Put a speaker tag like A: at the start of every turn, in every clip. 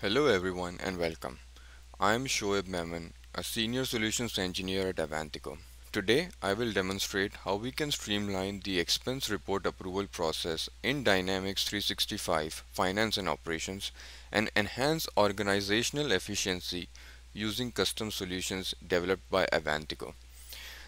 A: Hello everyone and welcome. I am Shoaib Memon, a Senior Solutions Engineer at Avantico. Today I will demonstrate how we can streamline the expense report approval process in Dynamics 365 Finance and Operations and enhance organizational efficiency using custom solutions developed by Avantico.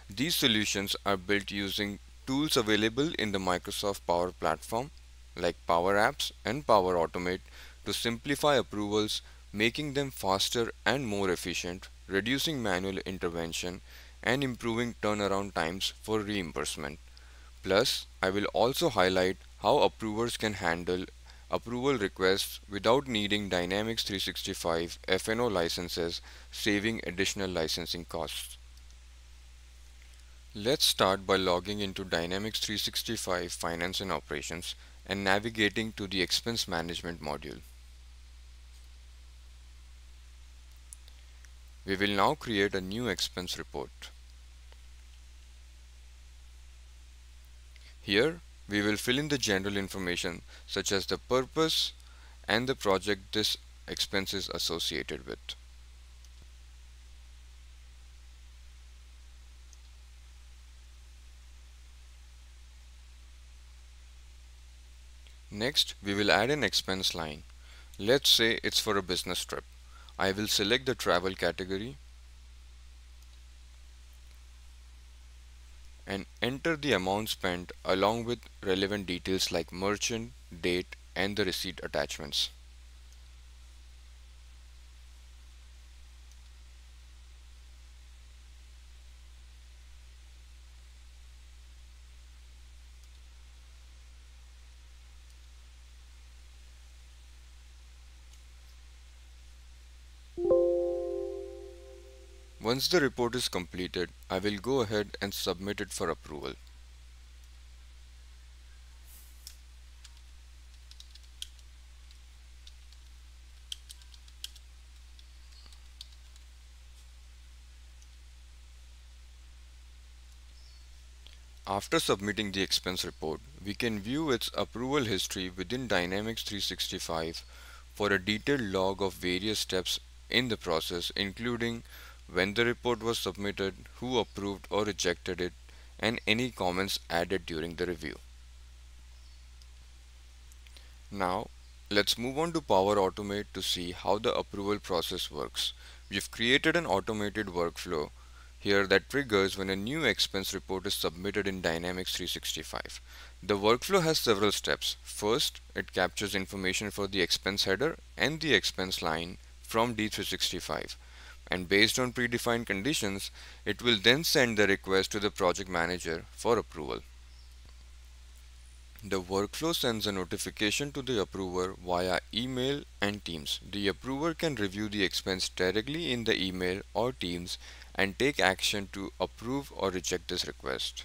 A: These solutions are built using tools available in the Microsoft Power Platform like Power Apps and Power Automate to simplify approvals, making them faster and more efficient, reducing manual intervention, and improving turnaround times for reimbursement. Plus, I will also highlight how approvers can handle approval requests without needing Dynamics 365 F&O licenses, saving additional licensing costs. Let's start by logging into Dynamics 365 Finance and Operations and navigating to the Expense Management module. We will now create a new expense report. Here, we will fill in the general information such as the purpose and the project this expense is associated with. Next, we will add an expense line. Let's say it's for a business trip. I will select the travel category and enter the amount spent along with relevant details like merchant, date, and the receipt attachments. Once the report is completed, I will go ahead and submit it for approval. After submitting the expense report, we can view its approval history within Dynamics 365 for a detailed log of various steps in the process, including when the report was submitted, who approved or rejected it, and any comments added during the review. Now, let's move on to Power Automate to see how the approval process works. We've created an automated workflow here that triggers when a new expense report is submitted in Dynamics 365. The workflow has several steps. First, it captures information for the expense header and the expense line from D365. And based on predefined conditions, it will then send the request to the project manager for approval. The workflow sends a notification to the approver via email and Teams. The approver can review the expense directly in the email or Teams and take action to approve or reject this request.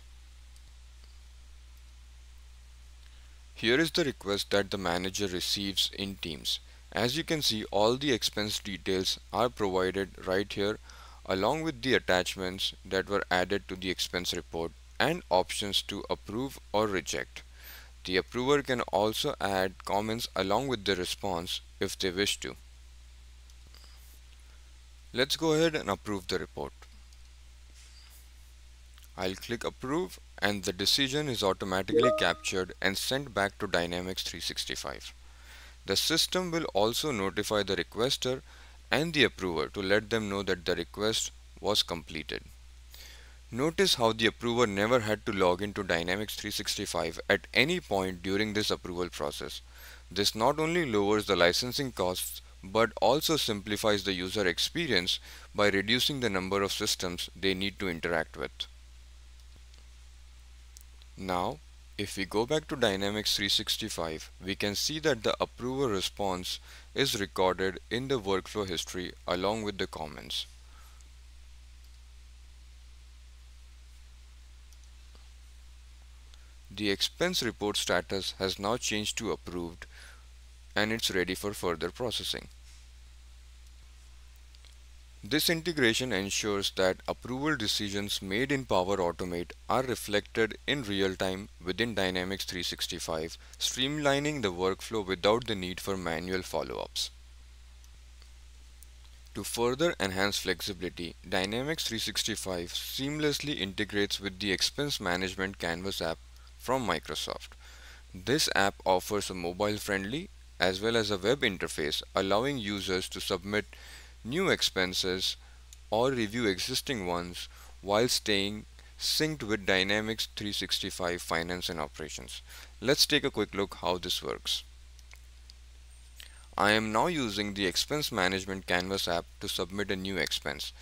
A: Here is the request that the manager receives in Teams. As you can see, all the expense details are provided right here along with the attachments that were added to the expense report and options to approve or reject. The approver can also add comments along with the response if they wish to. Let's go ahead and approve the report. I'll click approve and the decision is automatically captured and sent back to Dynamics 365. The system will also notify the requester and the approver to let them know that the request was completed. Notice how the approver never had to log into Dynamics 365 at any point during this approval process. This not only lowers the licensing costs but also simplifies the user experience by reducing the number of systems they need to interact with. Now, if we go back to Dynamics 365, we can see that the approver response is recorded in the workflow history along with the comments. The expense report status has now changed to approved and it's ready for further processing. This integration ensures that approval decisions made in Power Automate are reflected in real time within Dynamics 365, streamlining the workflow without the need for manual follow-ups. To further enhance flexibility, Dynamics 365 seamlessly integrates with the Expense Management Canvas app from Microsoft. This app offers a mobile-friendly as well as a web interface, allowing users to submit new expenses or review existing ones while staying synced with Dynamics 365 Finance and Operations. Let's take a quick look how this works. I am now using the Expense Management Canvas app to submit a new expense.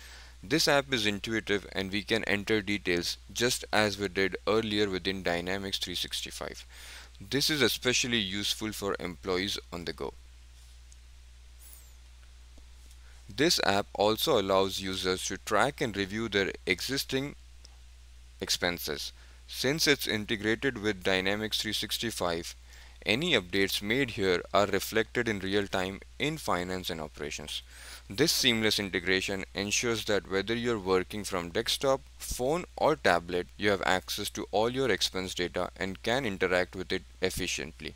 A: This app is intuitive and we can enter details just as we did earlier within Dynamics 365. This is especially useful for employees on the go. This app also allows users to track and review their existing expenses. Since it's integrated with Dynamics 365, any updates made here are reflected in real time in finance and operations. This seamless integration ensures that whether you're working from desktop, phone, or tablet, you have access to all your expense data and can interact with it efficiently.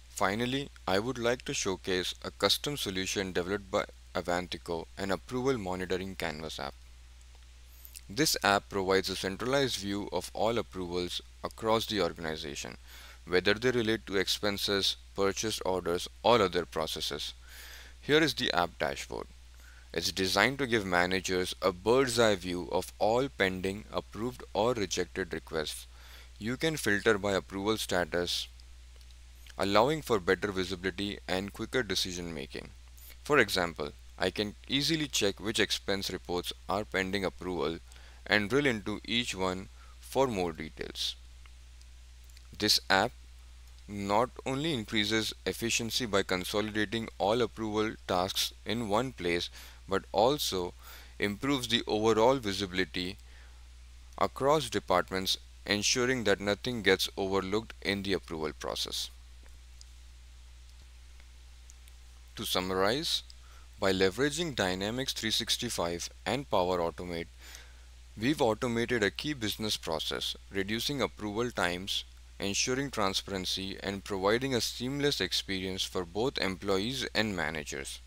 A: Finally, I would like to showcase a custom solution developed by Avantico, an approval monitoring canvas app. This app provides a centralized view of all approvals across the organization, whether they relate to expenses, purchase orders, or other processes. Here is the app dashboard. It's designed to give managers a bird's eye view of all pending, approved, or rejected requests. You can filter by approval status, allowing for better visibility and quicker decision making. For example, I can easily check which expense reports are pending approval and drill into each one for more details. This app not only increases efficiency by consolidating all approval tasks in one place, but also improves the overall visibility across departments, ensuring that nothing gets overlooked in the approval process. To summarize, by leveraging Dynamics 365 and Power Automate, we've automated a key business process, reducing approval times, ensuring transparency, and providing a seamless experience for both employees and managers.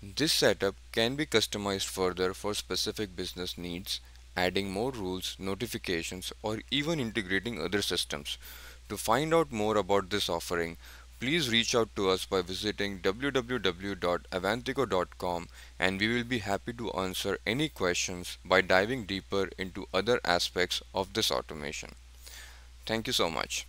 A: This setup can be customized further for specific business needs, adding more rules, notifications, or even integrating other systems. To find out more about this offering, please reach out to us by visiting www.avantico.com, and we will be happy to answer any questions by diving deeper into other aspects of this automation. Thank you so much.